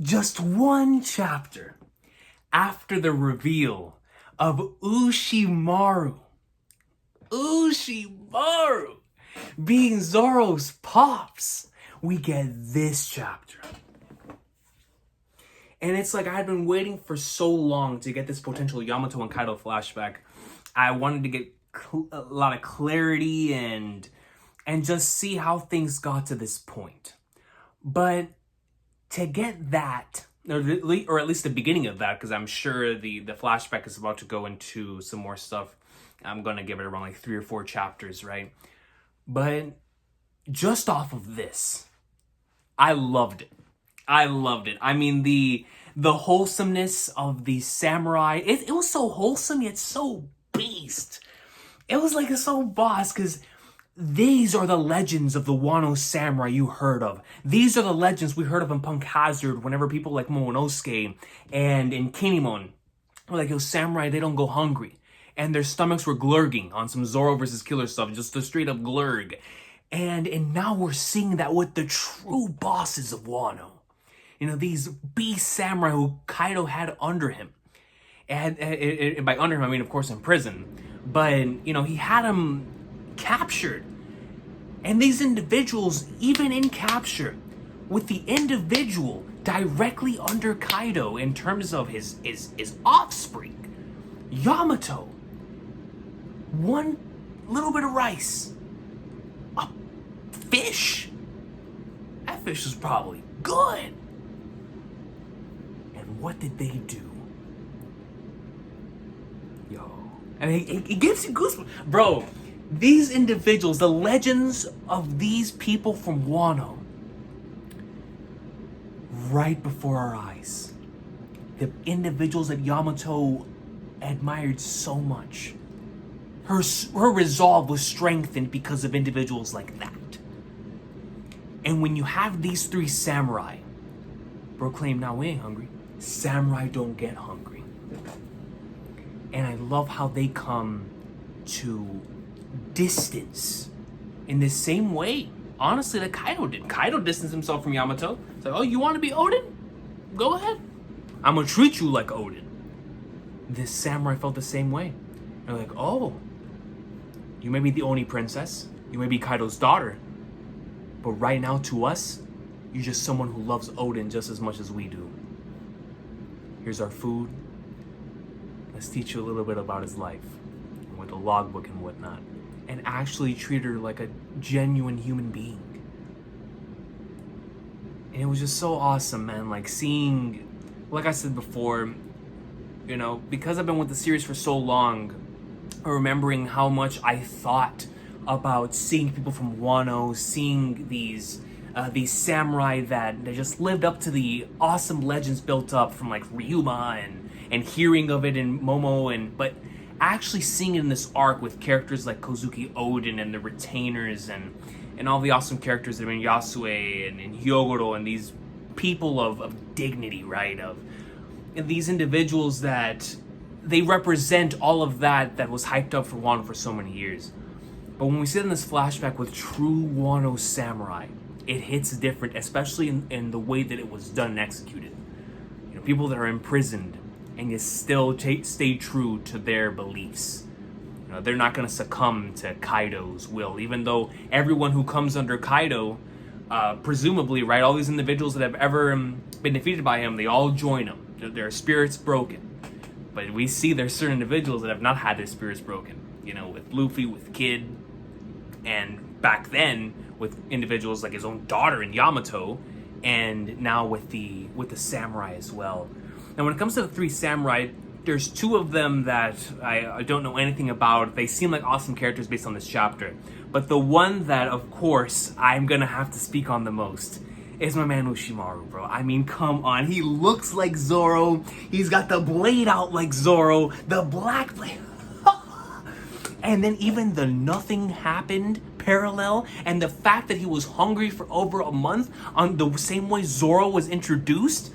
just one chapter after the reveal of Ushimaru being ZORO'S pops, we get this chapter. And it's like I had been waiting for so long to get this potential Yamato and Kaido flashback. I wanted to get a lot of clarity and just see how things got to this point. But to get that, or at least the beginning of that, because I'm sure the flashback is about to go into some more stuff. I'm going to give it around like 3 or 4 chapters, right? But just off of this, I loved it. I mean, the wholesomeness of the samurai, it was so wholesome yet so beast. It was like so boss, because these are the legends of the Wano samurai you heard of. These are the legends we heard of in Punk Hazard whenever people like Momonosuke and in Kinemon were like, yo, samurai, they don't go hungry. And their stomachs were glurging on some Zoro versus Killer stuff, just a straight up glurg. And now we're seeing that with the true bosses of Wano. You know, these beast samurai who Kaido had under him. And by under him, I mean, of course, in prison. But, you know, he had him captured. And these individuals, even in capture, with the individual directly under Kaido in terms of his offspring, Yamato, one little bit of rice, a fish. That fish was probably good. And what did they do? Yo, I mean, it gives you goosebumps. Bro, these individuals, the legends of these people from Wano, right before our eyes. The individuals that Yamato admired so much. Her resolve was strengthened because of individuals like that. And when you have these 3 samurai, proclaim, now we ain't hungry. Samurai don't get hungry. And I love how they come to distance in the same way, honestly, that Kaido did. Kaido distanced himself from Yamato. It's like, oh, you want to be Odin? Go ahead. I'm going to treat you like Odin. This samurai felt the same way. They're like, oh, you may be the Oni princess. You may be Kaido's daughter. But right now, to us, you're just someone who loves Odin just as much as we do. Here's our food. Let's teach you a little bit about his life. With a logbook and whatnot. And actually treat her like a genuine human being. And it was just so awesome, man. Like seeing, like I said before, you know, because I've been with the series for so long, remembering how much I thought about seeing people from Wano, seeing these samurai that just lived up to the awesome legends built up from like Ryuma and hearing of it in Momo, but actually seeing it in this arc with characters like Kozuki Odin and the Retainers and all the awesome characters that have been Yasue and Hyogoro and these people of dignity, right? And these individuals that they represent all of that was hyped up for Wano for so many years. But when we sit in this flashback with true Wano samurai, it hits different, especially in the way that it was done and executed. You know, people that are imprisoned and yet still stay true to their beliefs. You know, they're not going to succumb to Kaido's will, even though everyone who comes under Kaido, presumably, right, all these individuals that have ever been defeated by him, they all join him. Their spirits broken. But we see there's certain individuals that have not had their spirits broken. You know, with Luffy, with Kid, and back then with individuals like his own daughter in Yamato, and now with the samurai as well. And when it comes to the 3 samurai, there's 2 of them that I don't know anything about. They seem like awesome characters based on this chapter. But the one that, of course, I'm gonna have to speak on the most is my man Ushimaru, bro. I mean, come on. He looks like Zoro. He's got the blade out like Zoro. The black blade. And then even the nothing happened parallel, and the fact that he was hungry for over a month on the same way Zoro was introduced,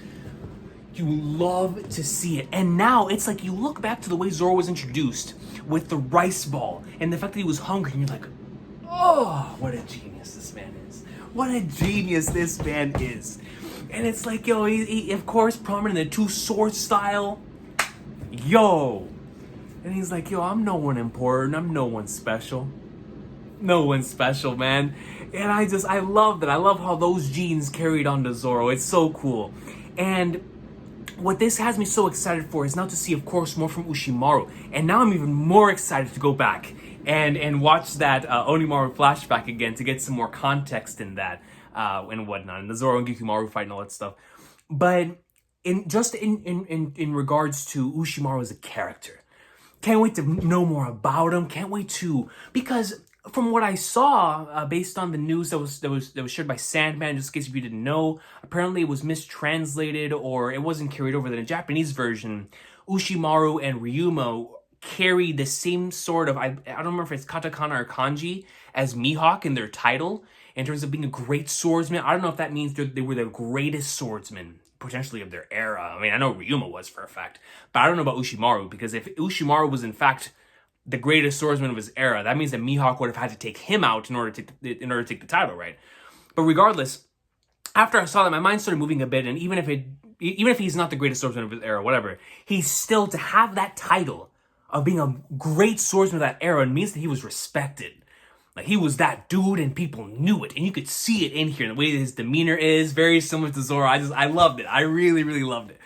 you love to see it. And now it's like you look back to the way Zoro was introduced with the rice ball and the fact that he was hungry, and you're like, oh, what a genius this man is. What a genius this man is. And it's like, yo, he of course prominent in the two sword style. Yo. And he's like, yo, I'm no one important. I'm no one special. No one special, man. And I love that. I love how those genes carried on to Zoro. It's so cool. And what this has me so excited for is now to see, of course, more from Ushimaru. And now I'm even more excited to go back and watch that Onimaru flashback again to get some more context in that and whatnot. And the Zoro and Gyukimaru fight and all that stuff. But in regards to Ushimaru as a character, can't wait to know more about him. Can't wait to, because from what I saw, based on the news that was shared by Sandman, just in case if you didn't know, apparently it was mistranslated or it wasn't carried over to the Japanese version. Ushimaru and Ryumo carry the same sort of, I don't remember if it's katakana or kanji, as Mihawk in their title, in terms of being a great swordsman. I don't know if that means they were the greatest swordsman, potentially, of their era. I mean, I know Ryuma was for a fact, but I don't know about Ushimaru, because if Ushimaru was in fact the greatest swordsman of his era, that means that Mihawk would have had to take him out in order to take the title, right? But regardless, after I saw that, my mind started moving a bit, and even if he's not the greatest swordsman of his era, whatever, he's still, to have that title of being a great swordsman of that era, it means that he was respected. Like, he was that dude and people knew it. And you could see it in here. The way that his demeanor is very similar to Zoro. I loved it. I really, really loved it.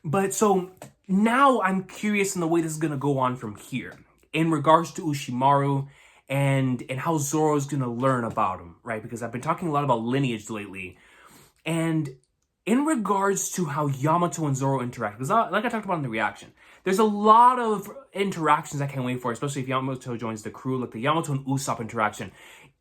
But so now I'm curious in the way this is going to go on from here in regards to Ushimaru and how Zoro's going to learn about him, right? Because I've been talking a lot about Lineage lately. And in regards to how Yamato and Zoro interact, because like I talked about in the reaction, there's a lot of interactions I can't wait for, especially if Yamato joins the crew, like the Yamato and Usopp interaction.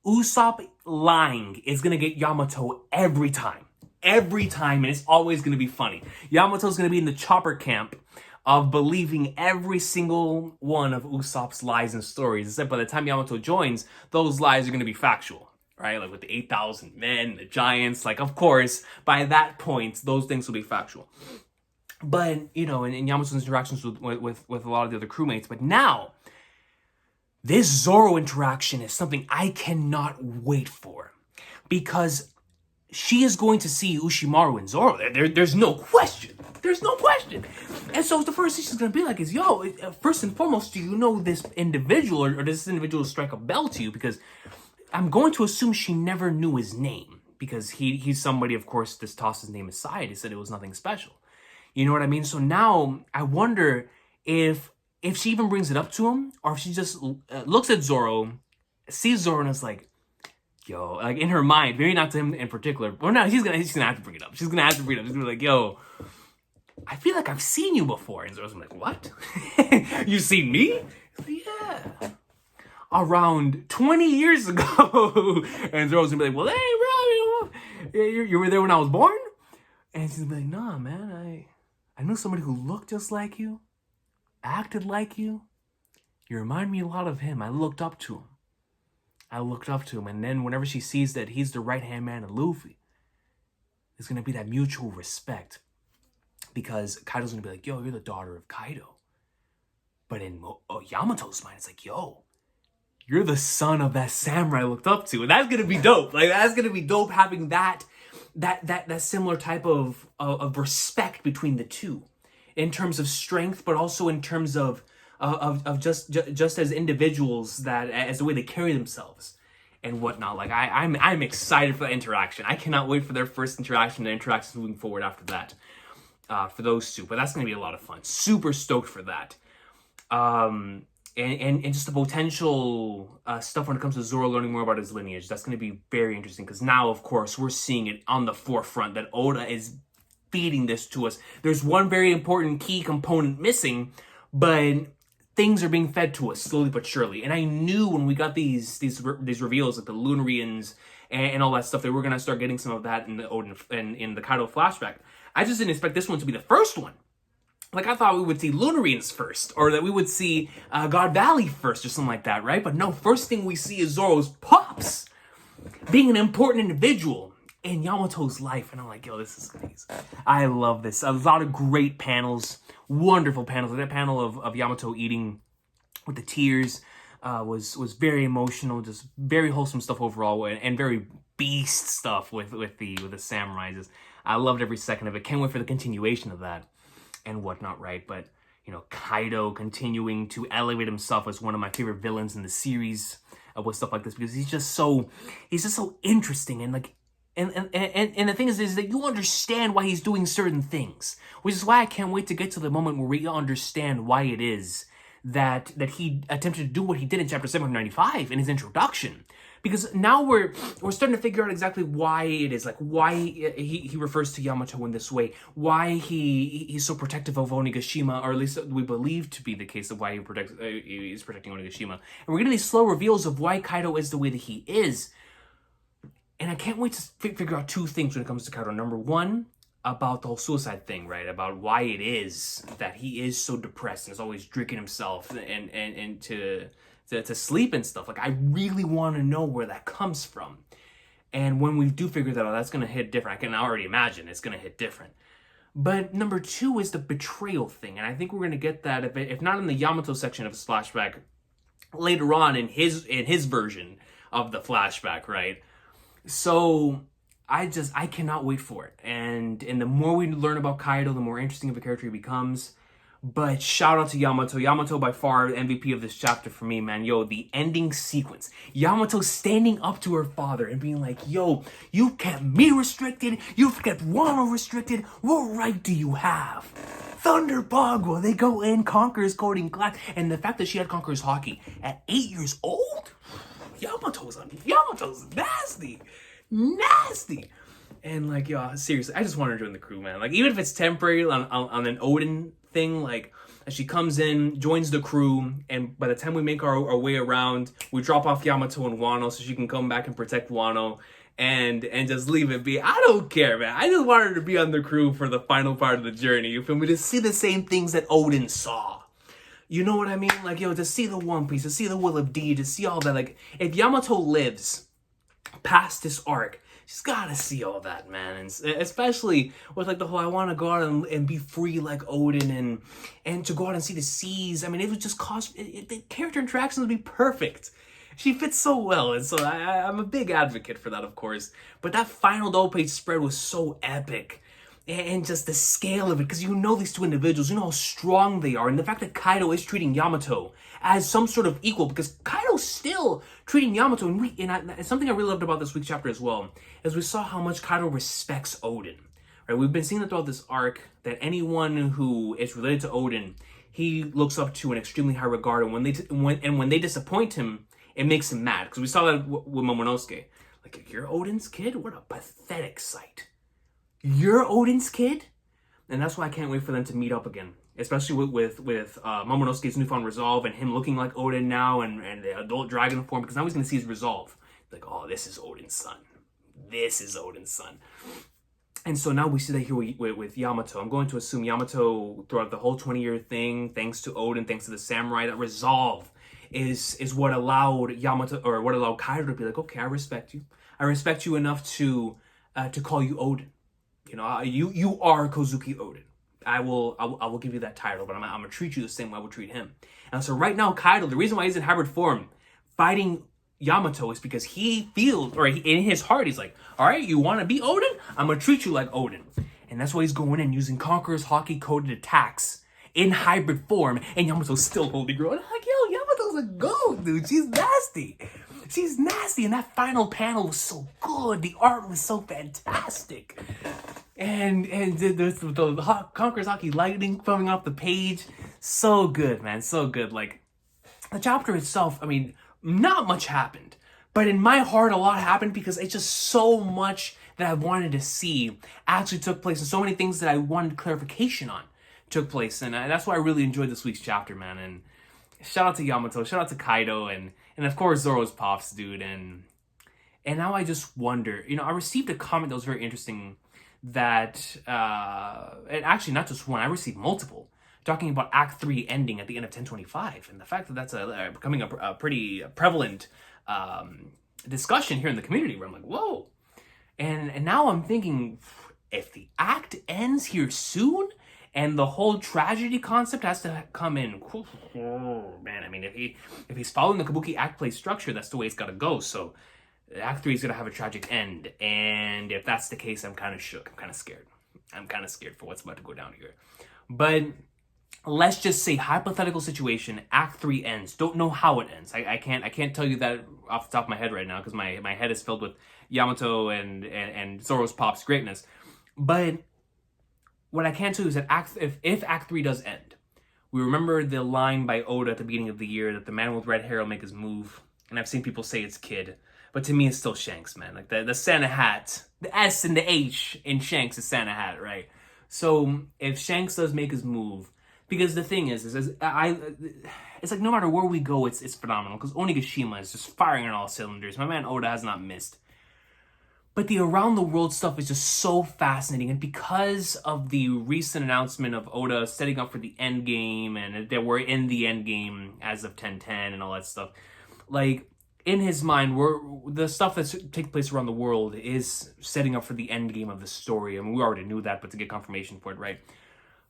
Usopp lying is going to get Yamato every time. Every time, and it's always going to be funny. Yamato's going to be in the chopper camp of believing every single one of Usopp's lies and stories, except by the time Yamato joins, those lies are going to be factual, right? Like with the 8,000 men, the giants, like, of course, by that point, those things will be factual. But, you know, in Yamato's interactions with a lot of the other crewmates. But now, this Zoro interaction is something I cannot wait for. Because she is going to see Ushimaru and Zoro. There's no question. There's no question. And so the first thing she's going to be like is, yo, first and foremost, do you know this individual, or does this individual strike a bell to you? Because I'm going to assume she never knew his name. Because he's somebody, of course, just tossed his name aside. He said it was nothing special. You know what I mean? So now I wonder if she even brings it up to him, or if she just looks at Zoro, sees Zoro, and is like, yo, like in her mind, maybe not to him in particular, but no, she's gonna have to bring it up. She's gonna have to bring it up. She's gonna be like, yo, I feel like I've seen you before. And Zoro's gonna be like, what? You've seen me? Like, yeah. Around 20 years ago. And Zoro's gonna be like, well, hey, bro, you were there when I was born? And she's gonna be like, nah, man, I knew somebody who looked just like you, acted like you. You remind me a lot of him. I looked up to him. And then whenever she sees that he's the right-hand man of Luffy, there's going to be that mutual respect. Because Kaido's going to be like, yo, you're the daughter of Kaido. But in Yamato's mind, it's like, yo, you're the son of that samurai I looked up to. And that's going to be dope. Like, that's going to be dope having that similar type of respect between the two. In terms of strength, but also in terms of just as individuals, that as the way they carry themselves and whatnot. Like I'm excited for that interaction. I cannot wait for their first interaction and interactions moving forward after that, for those two. But that's gonna be a lot of fun. Super stoked for that. And just the potential stuff when it comes to Zoro learning more about his lineage. That's gonna be very interesting, because now, of course, we're seeing it on the forefront that Oda is feeding this to us. There's one very important key component missing, but things are being fed to us slowly but surely. And I knew when we got these reveals, like the Lunarians and all that stuff, that we're gonna start getting some of that in the Odin and in the Kaido flashback. I just didn't expect this one to be the first one. Like, I thought we would see Lunarians first, or that we would see God Valley first, or something like that, right? But no, first thing we see is Zoro's pops being an important individual in Yamato's life. And I'm like, yo, this is amazing. I love this. A lot of great panels, wonderful panels. Like that panel of Yamato eating with the tears was very emotional, just very wholesome stuff overall, and very beast stuff with the samurais. I loved every second of it. Can't wait for the continuation of that and whatnot, right? But, you know, Kaido continuing to elevate himself as one of my favorite villains in the series with stuff like this, because he's just so interesting, and like, and the thing is that you understand why he's doing certain things, which is why I can't wait to get to the moment where we understand why it is that he attempted to do what he did in chapter 795 in his introduction. Because now we're starting to figure out exactly why it is, like why he refers to Yamato in this way, why he's so protective of Onigashima, or at least we believe to be the case of why he's protecting Onigashima. And we're getting these slow reveals of why Kaido is the way that he is. And I can't wait to figure out two things when it comes to Kaido. Number one, about the whole suicide thing, right? About why it is that he is so depressed and is always drinking himself and to sleep and stuff. Like, I really want to know where that comes from. And when we do figure that out, that's going to hit different. I can already imagine it's going to hit different. But number two is the betrayal thing. And I think we're going to get that, if not in the Yamato section of his flashback, later on in his version of the flashback, right? So I cannot wait for it. And the more we learn about Kaido, the more interesting of a character he becomes. But shout out to Yamato. Yamato by far MVP of this chapter for me, man. Yo, the ending sequence. Yamato standing up to her father and being like, yo, you kept me restricted. You've kept Wano restricted. What right do you have? Thunder Bagua. They go in, Conqueror's coding class. And the fact that she had Conqueror's Haki at 8 years old? Yamato's nasty. Nasty. And like, yo, seriously, I just want her to join the crew, man. Like, even if it's temporary on an Odin thing, like, as she comes in, joins the crew, and by the time we make our way around, we drop off Yamato and Wano so she can come back and protect Wano and just leave it be. I don't care, man. I just want her to be on the crew for the final part of the journey. You feel me? To see the same things that Odin saw. You know what I mean? Like, yo, to see the One Piece, to see the Will of D, to see all that. Like, if Yamato lives past this arc, she's gotta see all that, man. And especially with like the whole, I want to go out and be free like Odin, and to go out and see the seas. I mean, it would just the character interactions would be perfect. She fits so well, and so I'm a big advocate for that, of course. But that final double page spread was so epic. And just the scale of it, because you know these two individuals, you know how strong they are, and the fact that Kaido is treating Yamato as some sort of equal, because Kaido's still treating Yamato, and something I really loved about this week's chapter as well, is we saw how much Kaido respects Odin. Right, we've been seeing that throughout this arc, that anyone who is related to Odin, he looks up to in extremely high regard, and when they disappoint him, it makes him mad. Because we saw that with Momonosuke. Like, you're Odin's kid? What a pathetic sight. You're Odin's kid? And that's why I can't wait for them to meet up again. Especially with Momonosuke's newfound resolve and him looking like Odin now and the adult dragon form, because now he's going to see his resolve. Like, oh, this is Odin's son. This is Odin's son. And so now we see that here with Yamato. I'm going to assume Yamato, throughout the whole 20-year thing, thanks to Odin, thanks to the samurai, that resolve is what allowed Yamato, or what allowed Kaido to be like, okay, I respect you. I respect you enough to call you Odin. You know, you are Kozuki Odin. I will give you that title, but I'm gonna treat you the same way I would treat him. And so right now, Kaido, the reason why he's in hybrid form, fighting Yamato, is because he feels, or in his heart, he's like, all right, you want to be Odin? I'm gonna treat you like Odin. And that's why he's going in using Conqueror's Haki coded attacks in hybrid form, and Yamato's still holding her own. I'm like, yo, Yamato's a goat, dude. She's nasty. She's nasty, and that final panel was so good. The art was so fantastic. And the Conqueror's Haki lightning coming off the page. So good, man. So good. Like, the chapter itself, I mean, not much happened. But in my heart, a lot happened, because it's just so much that I wanted to see actually took place. And so many things that I wanted clarification on took place. And that's why I really enjoyed this week's chapter, man. And shout out to Yamato. Shout out to Kaido. And of course, ZORO'S Pops, dude. And now I just wonder, you know, I received a comment that was very interesting, that, and actually not just one, I received multiple, talking about Act 3 ending at the end of 1025, and the fact that that's becoming a pretty prevalent discussion here in the community, where I'm like, whoa. And now I'm thinking, if the act ends here soon, and the whole tragedy concept has to come in, oh, man, I mean, if he's following the Kabuki act play structure, that's the way it's got to go. So Act 3 is going to have a tragic end. And if that's the case, I'm kind of shook. I'm kind of scared. I'm kind of scared for what's about to go down here. But let's just say, hypothetical situation, Act 3 ends. Don't know how it ends. I can't tell you that off the top of my head right now because my head is filled with Yamato and ZORO'S Pops greatness. But what I can tell you is that if Act 3 does end, we remember the line by Oda at the beginning of the year that the man with red hair will make his move. And I've seen people say it's Kid. But to me, it's still Shanks, man. Like the Santa hat, the S and the H in Shanks is Santa hat, right? So if Shanks does make his move, because the thing is it's like no matter where we go, it's phenomenal. Because Onigashima is just firing on all cylinders. My man Oda has not missed. But the around the world stuff is just so fascinating. And because of the recent announcement of Oda setting up for the end game and that we're in the end game as of 10/10 and all that stuff, like in his mind, the stuff that takes place around the world is setting up for the end game of the story. I mean, we already knew that, but to get confirmation for it, right?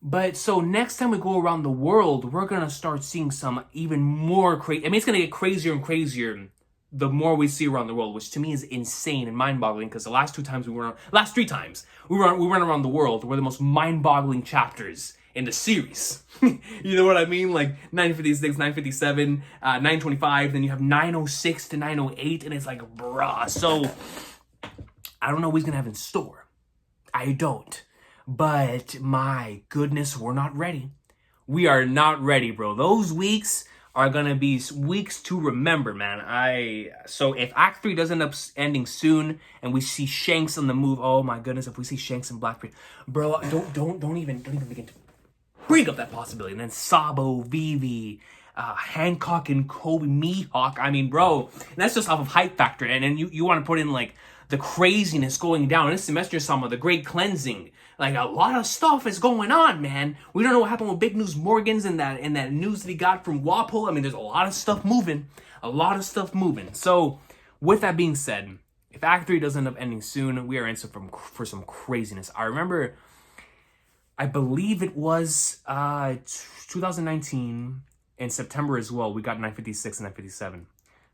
But so next time we go around the world, we're going to start seeing some even more crazy. I mean, it's going to get crazier and crazier the more we see around the world, which to me is insane and mind-boggling because the last 3 times we went around the world were the most mind-boggling chapters in the series. You know what I mean? Like 956, 957, 925, then you have 906 to 908, and it's like, bruh. So I don't know what he's gonna have in store. I don't. But my goodness, we're not ready. We are not ready, bro. Those weeks are gonna be weeks to remember, man. So if Act 3 does end up ending soon and we see Shanks on the move, oh my goodness, if we see Shanks and Blackbeard, bro, don't even begin to bring up that possibility. And then Sabo, Vivi, Hancock and Kobe, Mihawk. I mean, bro, that's just off of hype factor. And then you want to put in like the craziness going down this semester, some of the great cleansing. Like a lot of stuff is going on, man. We don't know what happened with Big News Morgan's and that news that he got from Wapo. I mean, there's a lot of stuff moving. So with that being said, if Act 3 does end up ending soon, we are in for some craziness. I remember, I believe it was 2019 in September as well. We got 956 and 957.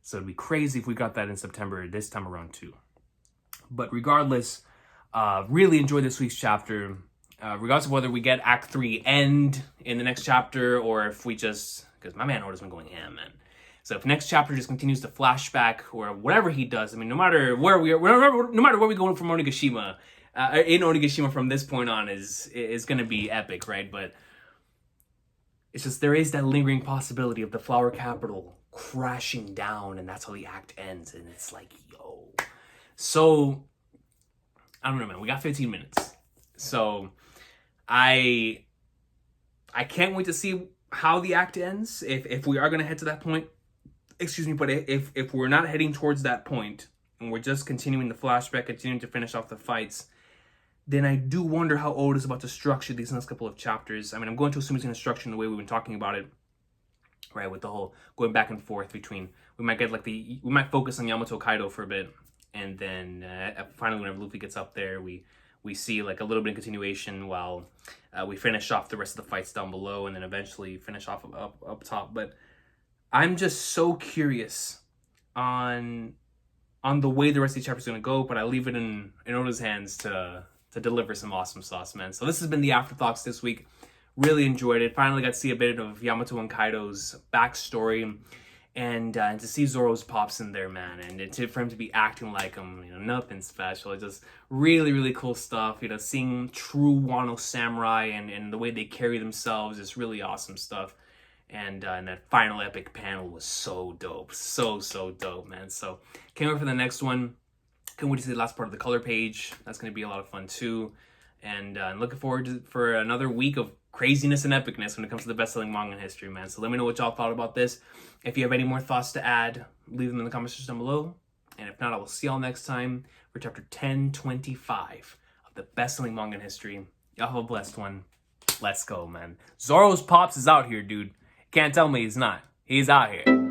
So it'd be crazy if we got that in September this time around too. But regardless, really enjoyed this week's chapter. Regardless of whether we get Act 3 end in the next chapter or if we just, because my man Oda's been going ham, man. So if next chapter just continues to flashback or whatever he does, I mean, no matter where we go from Onigashima, in Onigashima from this point on is going to be epic, right? But it's just there is that lingering possibility of the Flower Capital crashing down, and that's how the act ends. And it's like, yo. So I don't know, man. We got 15 minutes. So I can't wait to see how the act ends. If we are going to head to that point, excuse me, but if we're not heading towards that point and we're just continuing the flashback, continuing to finish off the fights, then I do wonder how Oda's about to structure these next couple of chapters. I mean, I'm going to assume he's going to structure in the way we've been talking about it, right? With the whole going back and forth between, we might focus on Yamato Kaido for a bit, and then finally whenever Luffy gets up there, we see like a little bit of continuation while we finish off the rest of the fights down below, and then eventually finish off up top. But I'm just so curious on the way the rest of the chapter is going to go, but I leave it in Oda's hands to deliver some awesome sauce, man. So this has been the Afterthoughts this week. Really enjoyed it. Finally got to see a bit of Yamato and Kaido's backstory, and to see Zoro's Pops in there, man, and for him to be acting like him, you know, nothing special. It's just really, really cool stuff. You know, seeing true Wano samurai and the way they carry themselves is really awesome stuff. And that final epic panel was so dope. So dope, man. So can't wait for the next one. Can't wait to see the last part of the color page. That's going to be a lot of fun too. And looking forward for another week of craziness and epicness when it comes to the best-selling manga in history, man. So let me know what y'all thought about this. If you have any more thoughts to add, leave them in the comment section down below. And if not, I will see y'all next time for chapter 1025 of the best-selling manga in history. Y'all have a blessed one. Let's go, man. Zoro's Pops is out here, dude. Can't tell me he's not. He's out here.